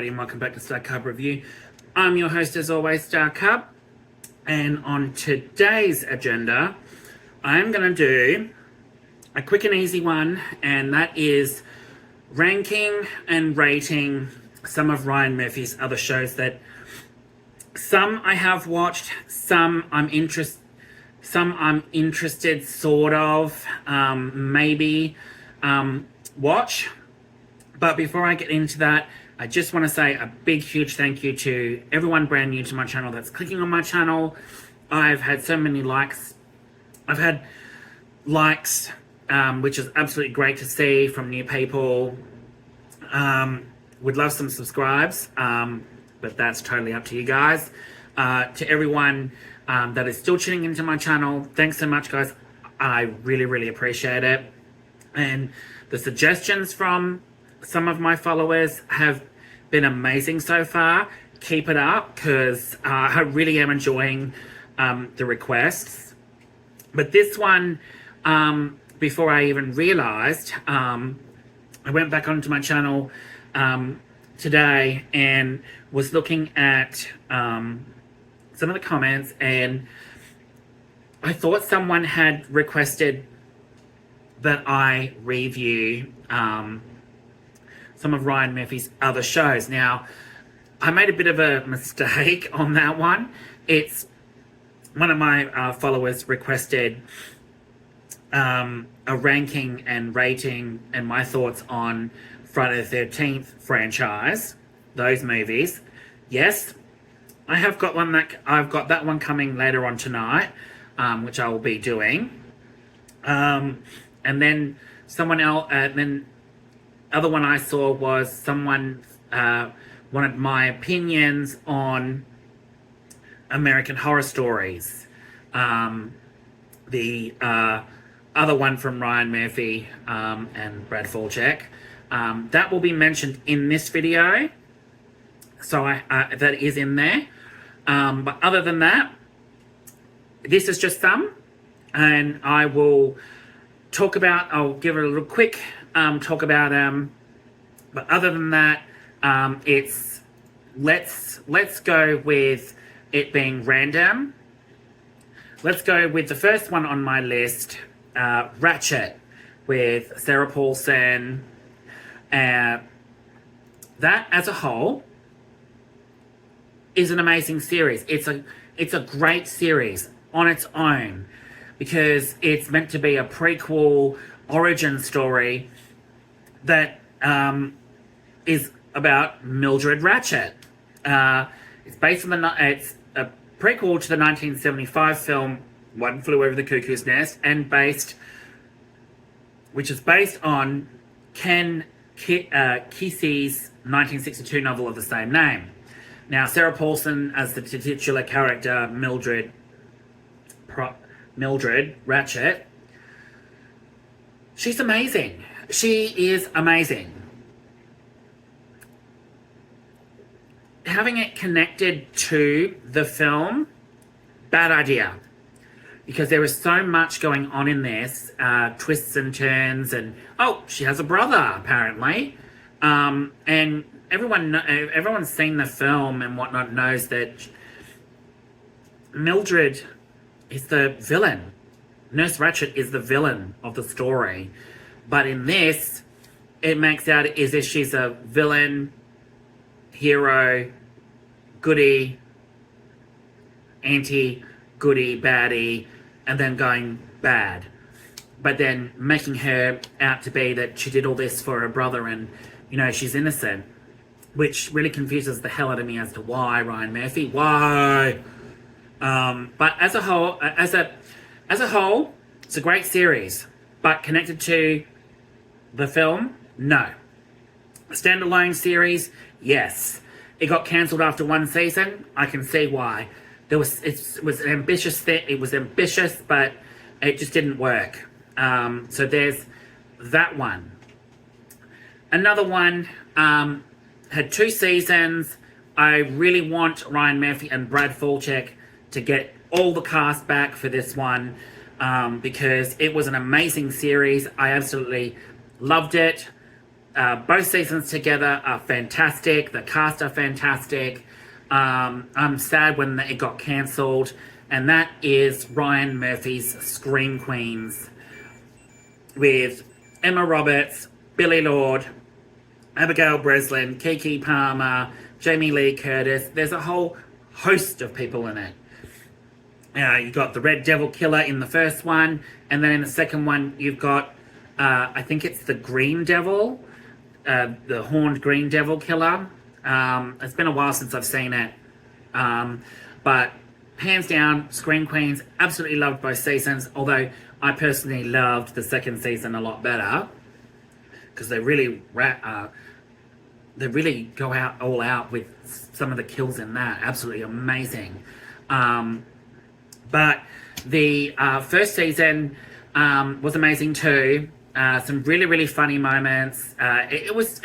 everybody, and welcome back to Star Cub Review. I'm your host, as always, Star Cub, and on today's agenda, I'm going to do a quick and easy one, and that is ranking and rating some of Ryan Murphy's other shows that some I have watched, some I'm interested, sort of, maybe watch. But before I get into that, I just want to say a big, huge thank you to everyone brand new to my channel that's clicking on my channel. I've had so many likes. I've had likes, which is absolutely great to see from new people. Would love some subscribes, but that's totally up to you guys. To everyone that is still tuning into my channel, thanks so much, guys. I really, really appreciate it. And the suggestions from some of my followers have been amazing so far. Keep it up, because I really am enjoying the requests. But this one, before I even realized, I went back onto my channel today and was looking at some of the comments, and I thought someone had requested that I review some of Ryan Murphy's other shows. Now, I made a bit of a mistake on that one. It's one of my followers requested a ranking and rating and my thoughts on Friday the 13th franchise, those movies. Yes, I've got that one coming later on tonight, which I will be doing. And then someone else, then other one I saw was someone wanted my opinions on American Horror Stories. The other one from Ryan Murphy and Brad Falchuk. That will be mentioned in this video. So that is in there. But other than that, this is just some. And I will talk about, I'll give it a little quick talk about but other than that, it's let's go with it being random. Let's go with the first one on my list, Ratched, with Sarah Paulson. That as a whole is an amazing series. It's a great series on its own, because it's meant to be a prequel origin story that is about Mildred Ratched. It's based on it's a prequel to the 1975 film One Flew Over the Cuckoo's Nest, and which is based on Ken Kesey's 1962 novel of the same name. Now, Sarah Paulson as the titular character, Mildred Ratched, she's amazing. She is amazing. Having it connected to the film, bad idea. Because there is so much going on in this, twists and turns, and she has a brother apparently, and everyone's seen the film and whatnot knows that Mildred is the villain. Nurse Ratched is the villain of the story, but in this, it makes out as if she's a villain, hero, goody, anti-goody, baddie, and then going bad. But then making her out to be that she did all this for her brother and, she's innocent. Which really confuses the hell out of me as to why, Ryan Murphy. Why? But as a whole, it's a great series. But connected to the film, no. A standalone series, yes. It got cancelled after one season. I can see why. It was an ambitious thing. It was ambitious, but it just didn't work. So there's that one. Another one had 2 seasons. I really want Ryan Murphy and Brad Falchuk to get all the cast back for this one, because it was an amazing series. I absolutely loved it. both seasons together are fantastic. The cast are fantastic. I'm sad when it got cancelled, and that is Ryan Murphy's Scream Queens with Emma Roberts, Billy Lord, Abigail Breslin, Keke Palmer, Jamie Lee Curtis. There's a whole host of people in it. You got the Red Devil Killer in the first one, and then in the second one you've got, I think it's the Green Devil, the Horned Green Devil Killer. It's been a while since I've seen it, but hands down, Scream Queens, absolutely loved both seasons, although I personally loved the second season a lot better, because they really go out all out with some of the kills in that. Absolutely amazing. But the first season was amazing too. Some really, really funny moments. It was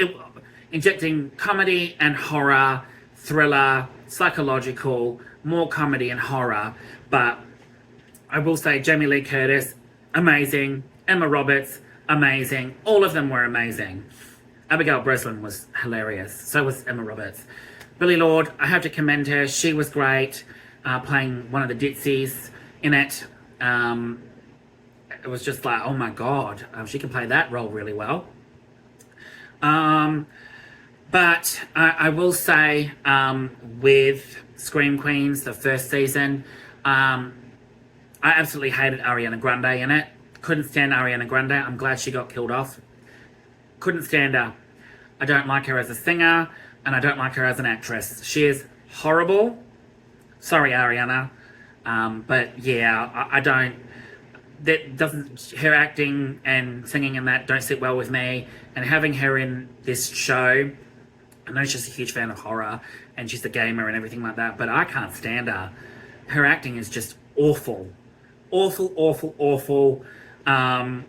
injecting comedy and horror, thriller, psychological, more comedy and horror. But I will say Jamie Lee Curtis, amazing. Emma Roberts, amazing. All of them were amazing. Abigail Breslin was hilarious. So was Emma Roberts. Billy Lord, I have to commend her. She was great, playing one of the Ditsies in it. It was just like, oh my God, she can play that role really well. But I will say, with Scream Queens, the first season, I absolutely hated Ariana Grande in it. Couldn't stand Ariana Grande. I'm glad she got killed off. Couldn't stand her. I don't like her as a singer, and I don't like her as an actress. She is horrible. Sorry, Ariana. But yeah, I don't... That doesn't... Her acting and singing and that don't sit well with me. And having her in this show... I know she's a huge fan of horror, and she's a gamer and everything like that, but I can't stand her. Her acting is just awful. Awful, awful, awful. And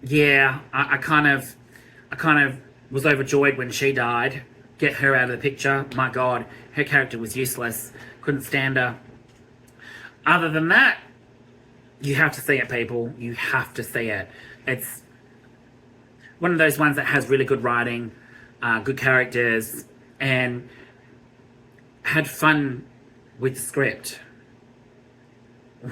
yeah, I kind of was overjoyed when she died. Get her out of the picture. My God, her character was useless. Couldn't stand her. Other than that, you have to see it, people. You have to see it. It's one of those ones that has really good writing, good characters, and had fun with the script.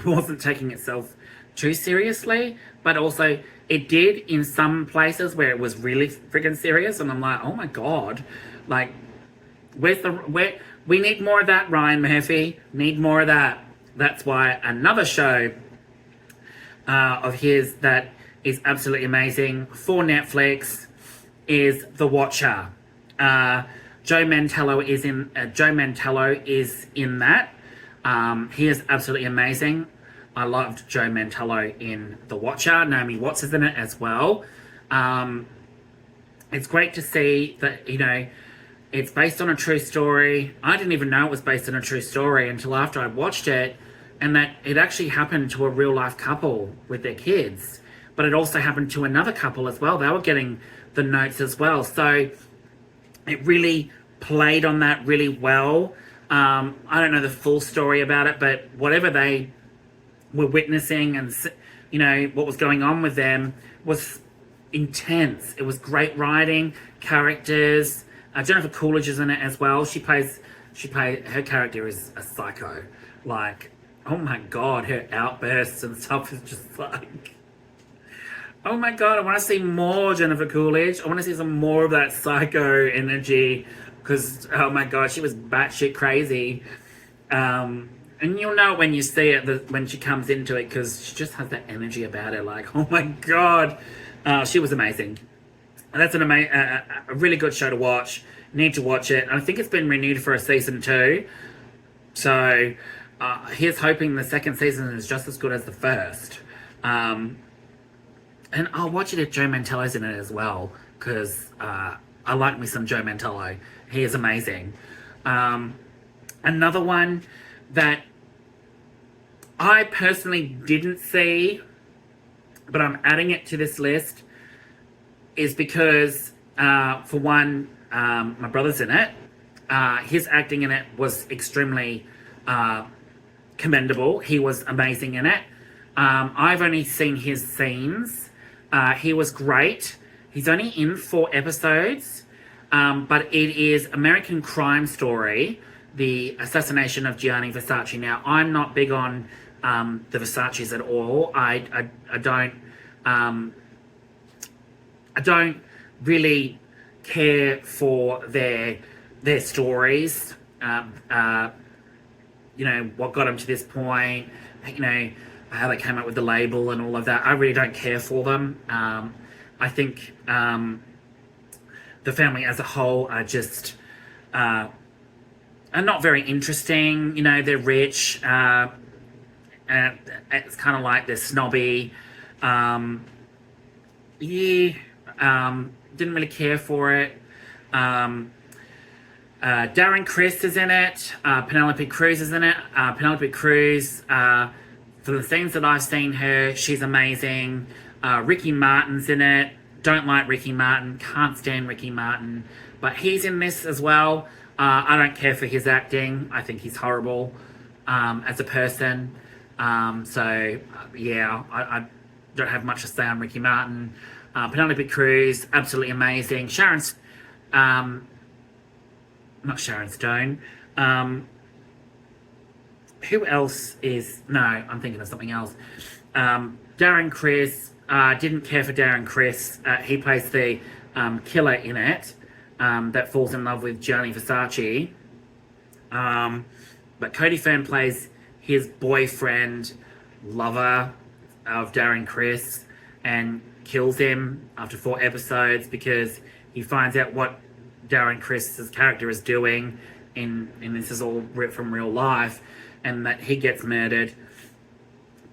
Wasn't taking itself too seriously, but also it did in some places where it was really freaking serious, and I'm like, oh my God, like, we need more of that, Ryan Murphy. Need more of that. That's why another show of his that is absolutely amazing for Netflix is The Watcher. Joe Mantello is in that. He is absolutely amazing. I loved Joe Mantello in The Watcher. Naomi Watts is in it as well. It's great to see that, you know, it's based on a true story. I didn't even know it was based on a true story until after I watched it, and that it actually happened to a real life couple with their kids. But it also happened to another couple as well. They were getting the notes as well. So it really played on that really well. I don't know the full story about it, but whatever they were witnessing and, you know, what was going on with them was intense. It was great writing, characters. Jennifer Coolidge is in it as well. Her character is a psycho. Like, oh my God, her outbursts and stuff is just like, oh my God, I want to see more Jennifer Coolidge. I want to see some more of that psycho energy, because, oh my God, she was batshit crazy. And you'll know when you see it, when she comes into it, because she just has that energy about her. Like, oh my God, she was amazing. And that's a really good show to watch. Need to watch it. I think it's been renewed for a season 2. So here's hoping the second season is just as good as the first. And I'll watch it if Joe Mantello's in it as well, because I like me some Joe Mantello. He is amazing. Another one that I personally didn't see, but I'm adding it to this list, is because, for one, my brother's in it. His acting in it was extremely commendable. He was amazing in it. I've only seen his scenes. He was great. He's only in 4 episodes, but it is American Crime Story, the assassination of Gianni Versace. Now, I'm not big on the Versaces at all. I don't I don't really care for their stories. You know, what got them to this point. You know, how they came up with the label and all of that. I really don't care for them. I think the family as a whole are just are not very interesting. You know, they're rich. And it's kind of like they're snobby. Didn't really care for it. Darren Criss is in it. Penelope Cruz is in it. Penelope Cruz, for the scenes that I've seen her, she's amazing. Ricky Martin's in it. Don't like Ricky Martin. Can't stand Ricky Martin. But he's in this as well. I don't care for his acting. I think he's horrible as a person. Yeah, I don't have much to say on Ricky Martin. Penelope Cruz, absolutely amazing. Not Sharon Stone. Who else is... No, I'm thinking of something else. Darren Criss. Didn't care for Darren Criss. He plays the killer in it that falls in love with Gianni Versace. But Cody Fern plays his boyfriend, lover of Darren Criss, and kills him after 4 episodes because he finds out what Darren Criss's character is doing, and this is all from real life, and that he gets murdered.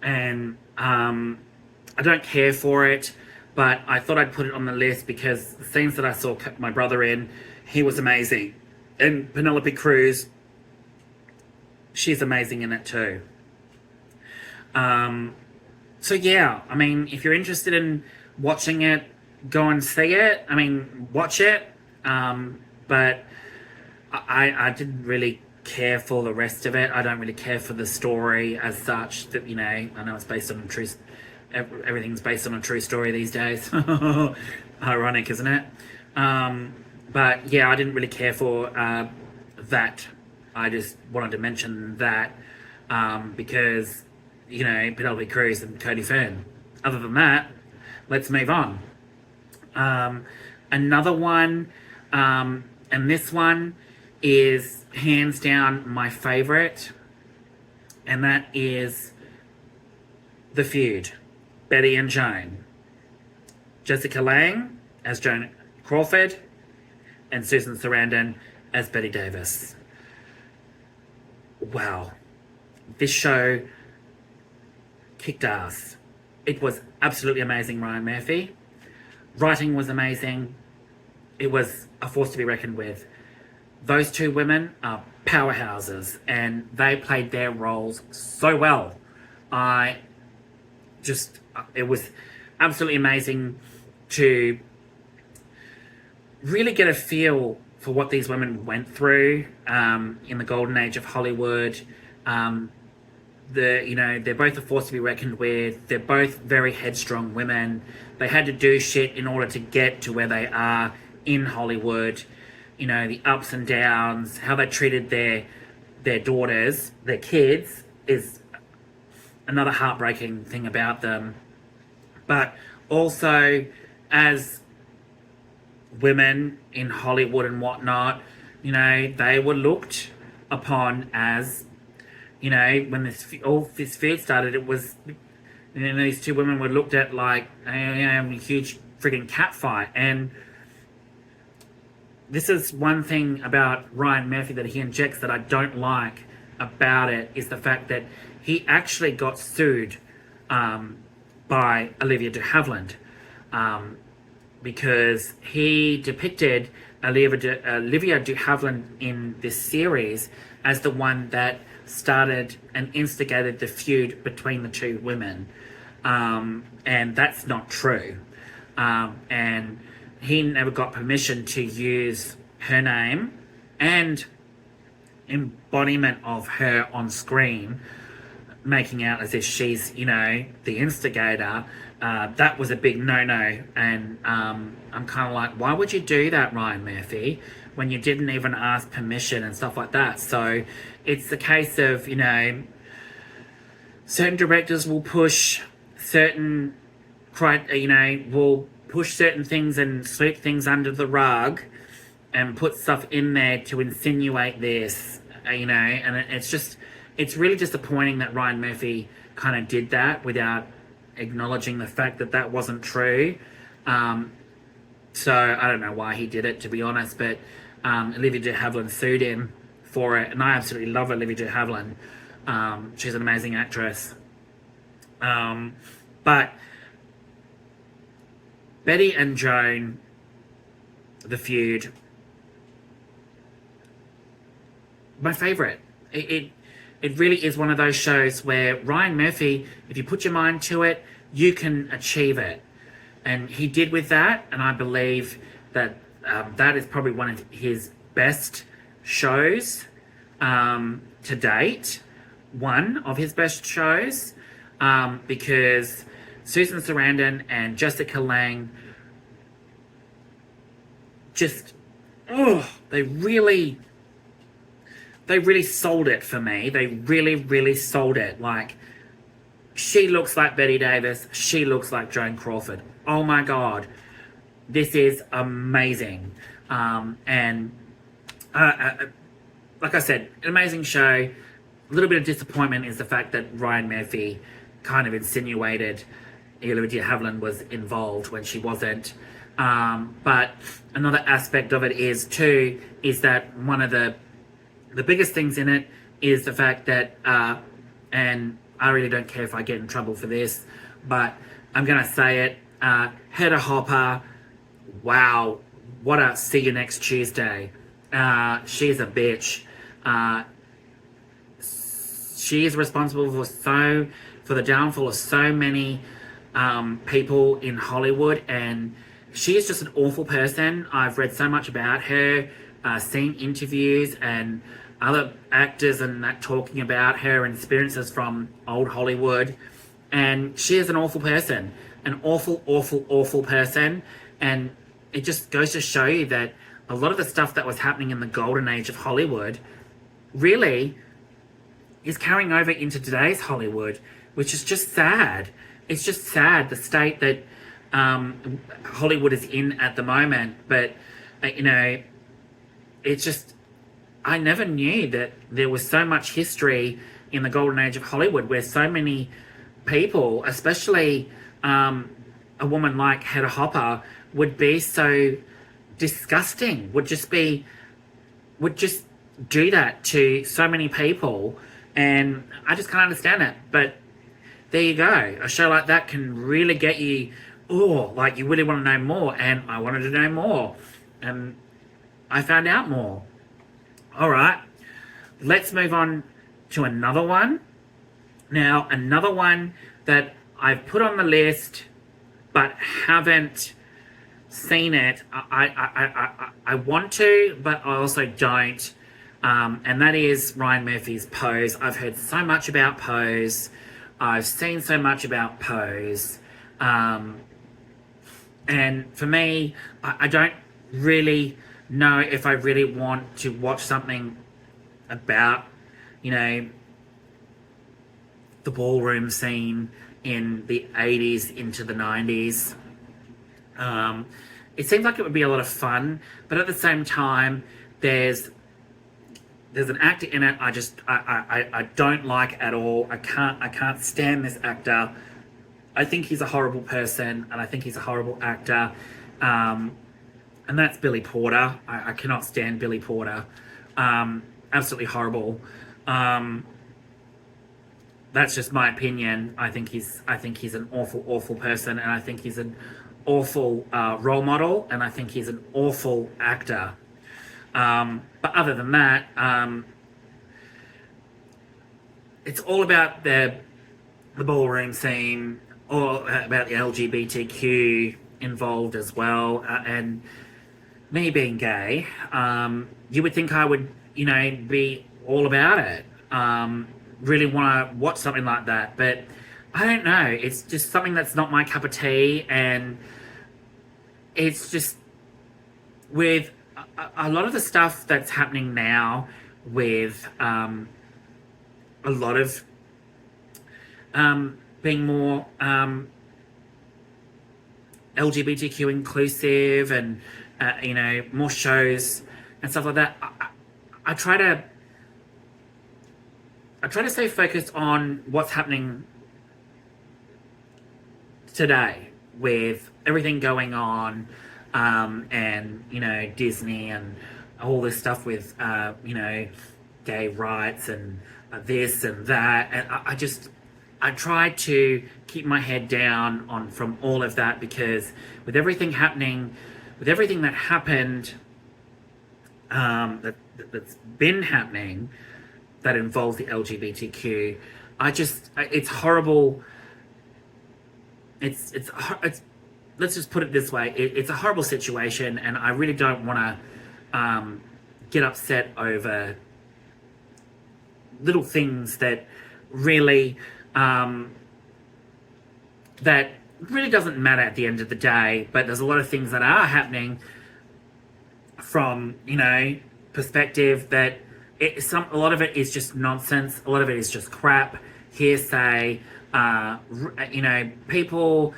And I don't care for it, but I thought I'd put it on the list because the scenes that I saw my brother in, he was amazing. And Penelope Cruz, she's amazing in it too. So yeah, I mean, if you're interested in watching it, go and see it. I mean, watch it. But I didn't really care for the rest of it. I don't really care for the story as such. That, you know, I know it's based on true. Everything's based on a true story these days. Ironic, isn't it? But yeah, I didn't really care for that. I just wanted to mention that because, you know, Penelope Cruz and Cody Fern. Other than that, let's move on. Another one, and this one is hands down my favorite, and that is The Feud. Betty and Joan. Jessica Lange as Joan Crawford, and Susan Sarandon as Betty Davis. Wow. This show kicked ass. It was absolutely amazing, Ryan Murphy. Writing was amazing. It was a force to be reckoned with. Those 2 women are powerhouses, and they played their roles so well. It was absolutely amazing to really get a feel for what these women went through in the golden age of Hollywood. They're both a force to be reckoned with. They're both very headstrong women. They had to do shit in order to get to where they are in Hollywood. You know, the ups and downs, how they treated their daughters, their kids, is another heartbreaking thing about them. But also, as women in Hollywood and whatnot, you know, they were looked upon as, you know, when this feud started, it was, you know, these 2 women were looked at like, you know, a huge friggin' cat fight. And this is one thing about Ryan Murphy that he injects that I don't like about it, is the fact that he actually got sued by Olivia de Havilland because he depicted Olivia de Havilland in this series as the one that started and instigated the feud between the 2 women, and that's not true. And he never got permission to use her name and embodiment of her on screen making out as if she's, the instigator, that was a big no-no. And I'm kind of like, why would you do that, Ryan Murphy, when you didn't even ask permission and stuff like that? So it's the case of, certain directors will push certain, will push certain things and sweep things under the rug and put stuff in there to insinuate this, and it's really disappointing that Ryan Murphy kind of did that without acknowledging the fact that that wasn't true. So I don't know why he did it, to be honest, but Olivia de Havilland sued him for it, and I absolutely love Olivia de Havilland. She's an amazing actress. But Betty and Joan, the feud, my favourite. It really is one of those shows where Ryan Murphy, if you put your mind to it, you can achieve it. And he did with that, and I believe that that is probably one of his best shows to date. One of his best shows, because Susan Sarandon and Jessica Lange just, they really sold it for me. They really sold it. Like, she looks like Betty Davis. She looks like Joan Crawford. Oh my God. This is amazing. And like I said, an amazing show. A little bit of disappointment is the fact that Ryan Murphy kind of insinuated Olivia de Havilland was involved when she wasn't. But another aspect of it is that one of the biggest things in it is the fact that, and I really don't care if I get in trouble for this, but I'm going to say it, Hedda Hopper, wow, what a see you next Tuesday. She's a bitch. She is responsible for the downfall of so many people in Hollywood, and she is just an awful person. I've read so much about her, seen interviews and other actors and that talking about her experiences from old Hollywood, and she is an awful person, an awful person. And it just goes to show you that a lot of the stuff that was happening in the golden age of Hollywood really is carrying over into today's Hollywood, which is just sad. It's just sad, the state that Hollywood is in at the moment. But, it's just, I never knew that there was so much history in the golden age of Hollywood where so many people, especially a woman like Hedda Hopper, would be so disgusting, would just do that to so many people. And I just can't understand it. But there you go. A show like that can really get you, like you really want to know more. And I wanted to know more. And I found out more. All right. Let's move on to another one. Now, another one that I've put on the list but haven't seen it. I want to, but I also don't. And that is Ryan Murphy's Pose. I've heard so much about Pose. I've seen so much about Pose. And for me, I don't really know if I really want to watch something about, the ballroom scene in the 80s into the 90s. It seems like it would be a lot of fun, but at the same time, there's an actor in it I don't like at all. I can't stand this actor. I think he's a horrible person, and I think he's a horrible actor. And that's Billy Porter. I cannot stand Billy Porter. Absolutely horrible. That's just my opinion. I think he's an awful person, and I think he's an awful role model, and I think he's an awful actor. But other than that, it's all about the ballroom scene, or about the LGBTQ involved as well, and me being gay. You would think I would, be all about it. really want to watch something like that. But I don't know. It's just something that's not my cup of tea, and it's just with a lot of the stuff that's happening now with a lot of being more LGBTQ inclusive, and more shows and stuff like that. I try to stay focused on what's happening today with everything going on, and Disney and all this stuff with gay rights and this and that, and I try to keep my head down from all of that, because with everything that happened, that's been happening, that involves the LGBTQ, it's horrible. It's let's just put it this way. It's a horrible situation, and I really don't want to get upset over little things that really doesn't matter at the end of the day. But there's a lot of things that are happening from perspective that a lot of it is just nonsense. A lot of it is just crap, hearsay. People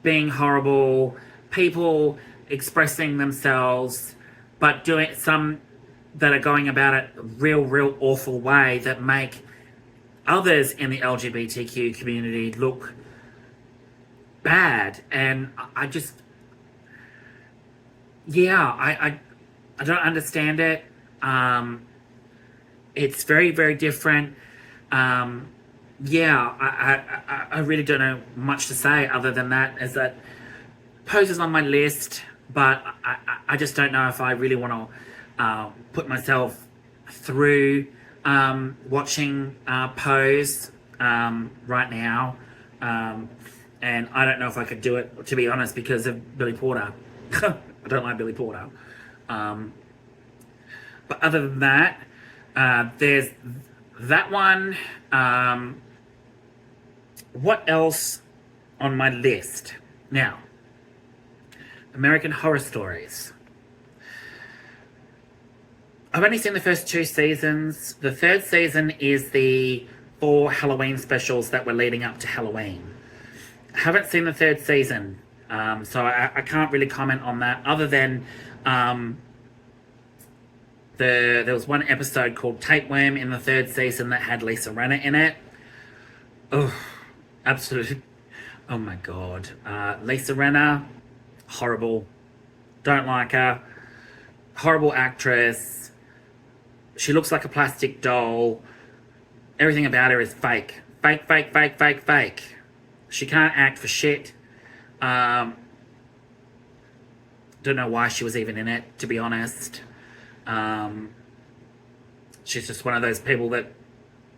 being horrible, people expressing themselves, but doing some that are going about it a real awful way that make others in the LGBTQ community look bad. And I don't understand it. It's very different. I really don't know much to say other than that, as that Pose is on my list, but I just don't know if I really want to put myself through watching Pose right now, and I don't know if I could do it, to be honest, because of Billy Porter. I don't like Billy Porter. But other than that, there's that one. What else on my list? Now, American Horror Stories. I've only seen the first 2 seasons. The 3rd season is the 4 Halloween specials that were leading up to Halloween. I haven't seen the 3rd season, so I can't really comment on that, other than there was one episode called Tapeworm in the 3rd season that had Lisa Rinna in it. Oh, absolutely. Oh my god. Lisa Rinna, horrible. Don't like her. Horrible actress. She looks like a plastic doll. Everything about her is fake. Fake. She can't act for shit. Don't know why she was even in it, to be honest. She's just one of those people that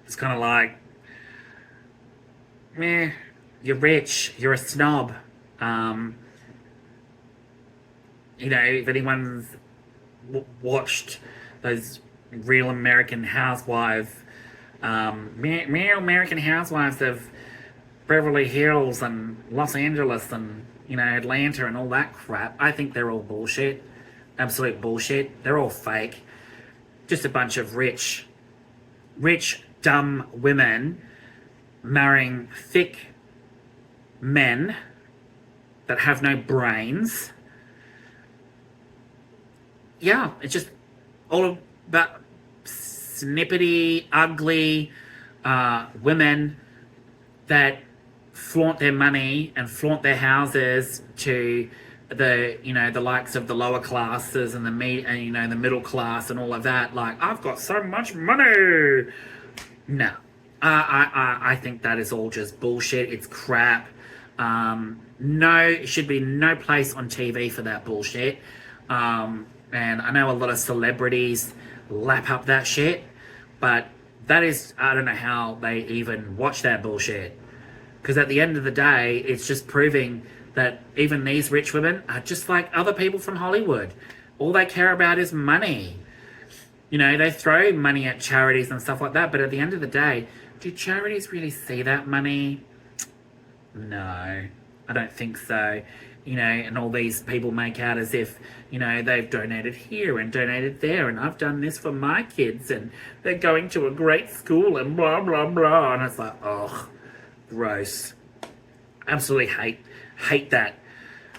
is kind of like, meh, you're rich, you're a snob. If anyone's watched those Real American Housewives, Real American Housewives of Beverly Hills and Los Angeles and, Atlanta and all that crap, I think they're all bullshit. Absolute bullshit. They're all fake. Just a bunch of rich, dumb women marrying thick men that have no brains. Yeah, it's just all about snippety, ugly women that flaunt their money and flaunt their houses to the likes of the lower classes and the middle class and all of that. Like, I've got so much money. No, I think that is all just bullshit. It's crap. It should be no place on TV for that bullshit. And I know a lot of celebrities lap up that shit, but that is, I don't know how they even watch that bullshit. Because at the end of the day, it's just proving that even these rich women are just like other people from Hollywood. All they care about is money. You know, they throw money at charities and stuff like that, but at the end of the day, do charities really see that money? No, I don't think so. You know, and all these people make out as if, you know, they've donated here and donated there, and I've done this for my kids, and they're going to a great school, and blah, blah, blah. And it's like, oh, gross. Absolutely hate that.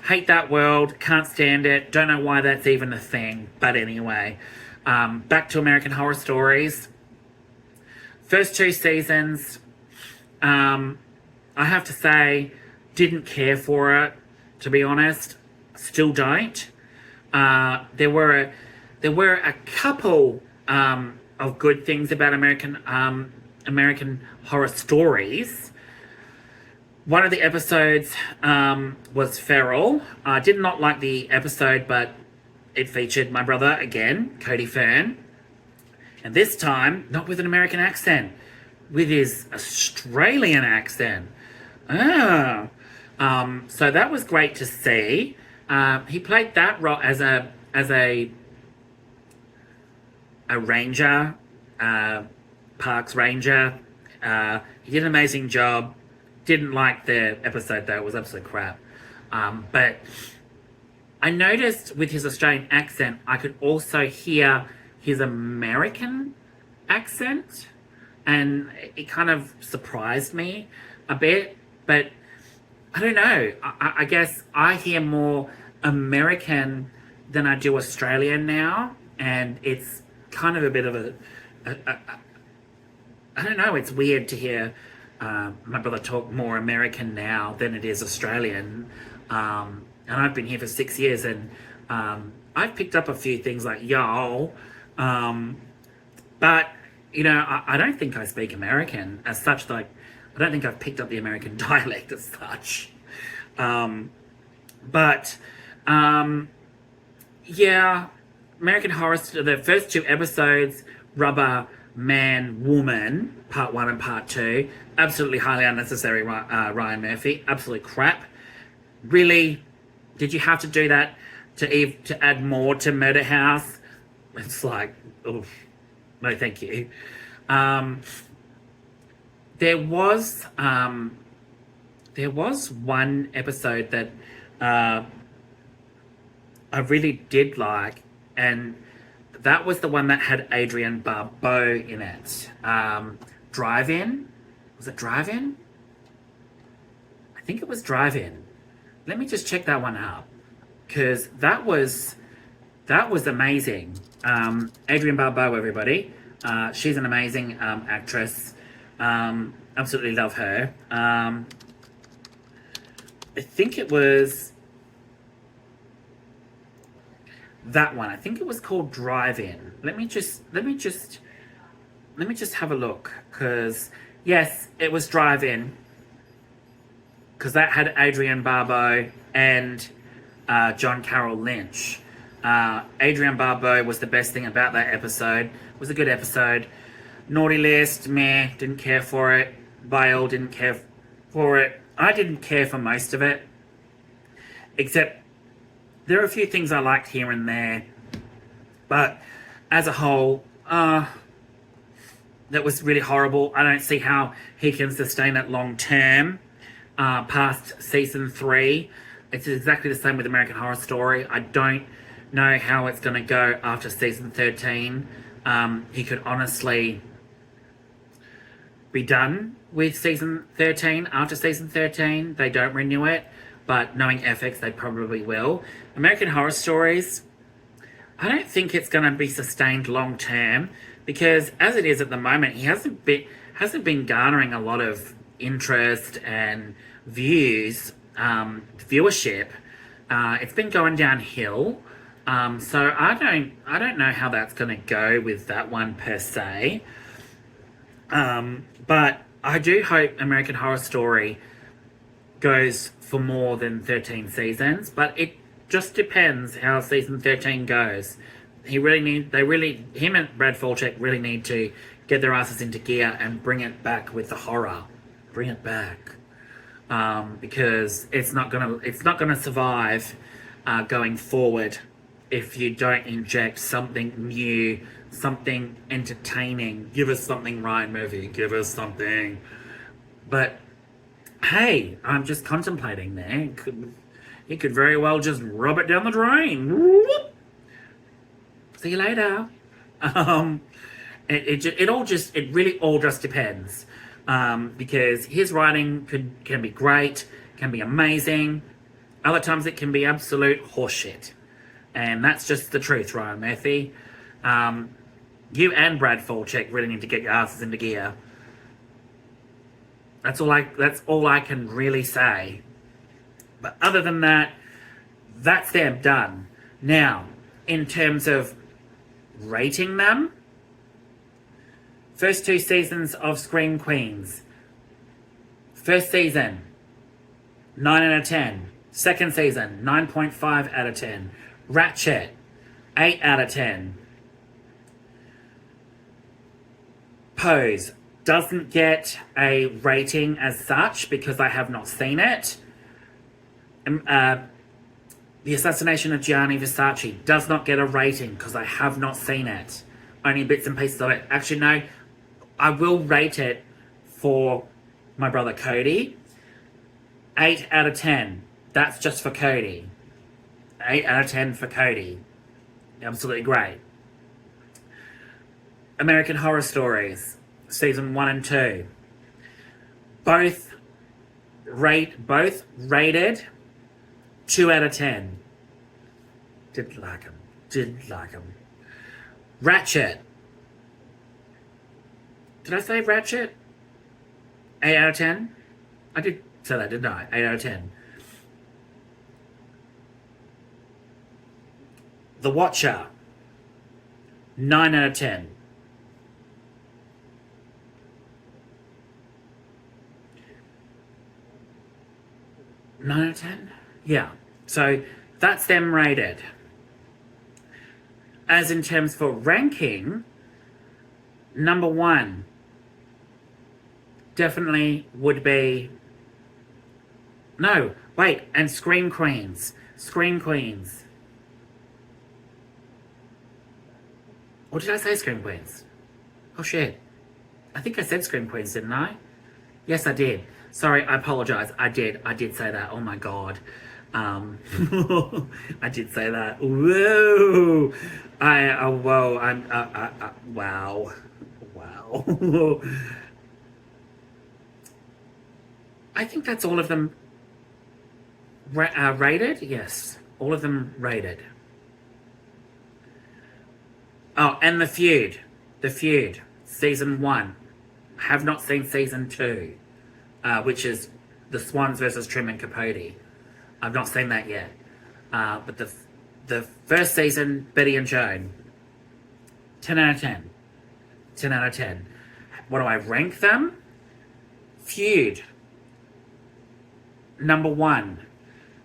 Hate that world. Can't stand it. Don't know why that's even a thing. But anyway, back to American Horror Stories. First 2 seasons, I have to say, didn't care for it, to be honest. Still don't. There were a couple of good things about American Horror Stories. One of the episodes was Feral. I did not like the episode, but it featured my brother again, Cody Fern. And this time, not with an American accent, with his Australian accent. So that was great to see. He played that role as a ranger, parks ranger. He did an amazing job. Didn't like the episode though; it was absolute crap. But I noticed with his Australian accent, I could also hear his American accent, and it kind of surprised me a bit. But I don't know. I guess I hear more American than I do Australian now, and it's kind of a bit of a I don't know. It's weird to hear my brother talk more American now than it is Australian. And I've been here for 6 years, and I've picked up a few things like yo. But, you know, I don't think I speak American as such. Like, I don't think I've picked up the American dialect as such. Yeah, American Horror Story, the first 2 episodes, Rubber Man Woman, part 1 and part 2, absolutely highly unnecessary. Ryan Murphy, absolute crap. Really, did you have to do that to add more to Murder House? It's like, oof, no, thank you. There was one episode that I really did like, and that was the one that had Adrienne Barbeau in it. Drive-In? Was it Drive-In? I think it was Drive-In. Let me just check that one out, because that was amazing. Adrienne Barbeau, everybody. She's an amazing actress. Absolutely love her. I think it was that one. I think it was called Drive-In. Let me just have a look, because yes, it was Drive-In, because that had Adrienne Barbeau and John Carroll Lynch. Adrienne Barbeau was the best thing about that episode. It was a good episode. Naughty List, meh, didn't care for it. Vile, didn't care for it. I didn't care for most of it, except there are a few things I liked here and there. But as a whole, that was really horrible. I don't see how he can sustain it long term past season 3. It's exactly the same with American Horror Story. I don't know how it's going to go after season 13. He could honestly be done with season 13 after season 13. They don't renew it, but knowing FX, they probably will. American Horror Stories, I don't think it's going to be sustained long term, because as it is at the moment, he hasn't been garnering a lot of interest and viewership. It's been going downhill. So I don't know how that's going to go with that one per se. But I do hope American Horror Story goes for more than 13 seasons, but it just depends how season 13 goes. Him and Brad Falchuk really need to get their asses into gear and bring it back with the horror. Bring it back. Because it's not gonna survive going forward if you don't inject something new, something entertaining. Give us something, Ryan Murphy. Give us something. But hey, I'm just contemplating there. He could very well just rub it down the drain. Whoop. See you later. Um, it really all just depends. Because his writing can be great, can be amazing. Other times it can be absolute horseshit. And that's just the truth, Ryan Murphy. You and Brad Falchuk really need to get your asses into gear. That's all I can really say. But other than that, that's them done. Now, in terms of rating them, first 2 seasons of Scream Queens. First season, 9 out of 10. Second season, 9.5 out of 10. Ratchet, 8 out of 10. Pose doesn't get a rating as such because I have not seen it. The Assassination of Gianni Versace does not get a rating because I have not seen it. Only bits and pieces of it. Actually, no, I will rate it for my brother Cody. 8 out of 10. That's just for Cody. 8 out of 10 for Cody. Absolutely great. American Horror Stories, season 1 and 2. Both rated 2 out of 10. Did like them. Ratchet. Did I say Ratchet? 8 out of 10? I did say that, didn't I? 8 out of 10. The Watcher. 9 out of 10. Nine out of 10? Yeah. So that's them rated. As in terms for ranking, number 1 definitely would be... No, wait, and Scream Queens. Scream Queens. Or did I say Scream Queens? Oh shit. I think I said Scream Queens, didn't I? Yes, I did. Sorry, I apologize. I did say that. Oh my god. I did say that. Whoa. Wow. Wow. I think that's all of them rated. Yes, all of them rated. Oh, and The Feud. The Feud. Season 1. Have not seen season 2. Which is the Swans versus Truman Capote. I've not seen that yet. But the first season, Betty and Joan. 10 out of 10. 10 out of 10. What do I rank them? Feud. Number 1.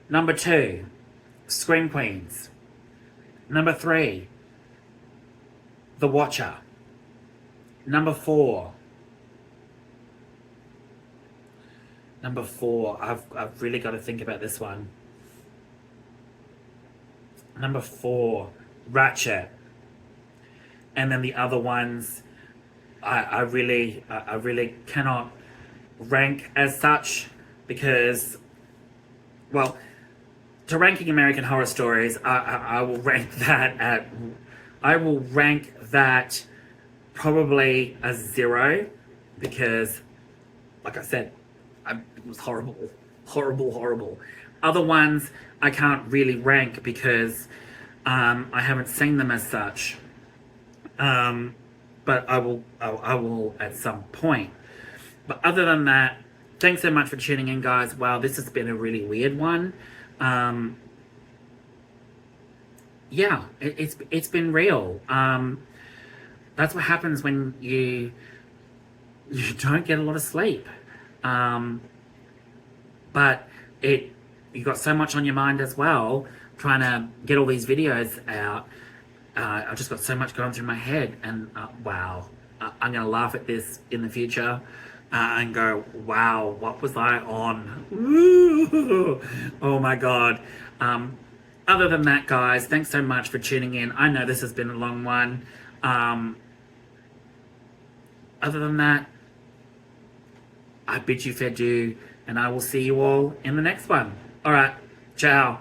Number 2. Scream Queens. Number 3. The Watcher. Number 4. Number 4, I've really got to think about this one. Number 4, Ratchet. And then the other ones, I really cannot rank as such because, well, to ranking American Horror Stories, I will rank that probably a 0 because, like I said, it was horrible. Other ones I can't really rank because I haven't seen them as such. But I will at some point. But other than that, thanks so much for tuning in, guys. Wow, this has been a really weird one. Yeah, it's been real. That's what happens when you don't get a lot of sleep. But you got so much on your mind as well, trying to get all these videos out. I've just got so much going through my head, and wow, I'm gonna laugh at this in the future and go, wow, what was I on? Woo! Oh my god. Other than that, guys, thanks so much for tuning in. I know this has been a long one. Other than that, I bid you fair due, and I will see you all in the next one. All right, ciao.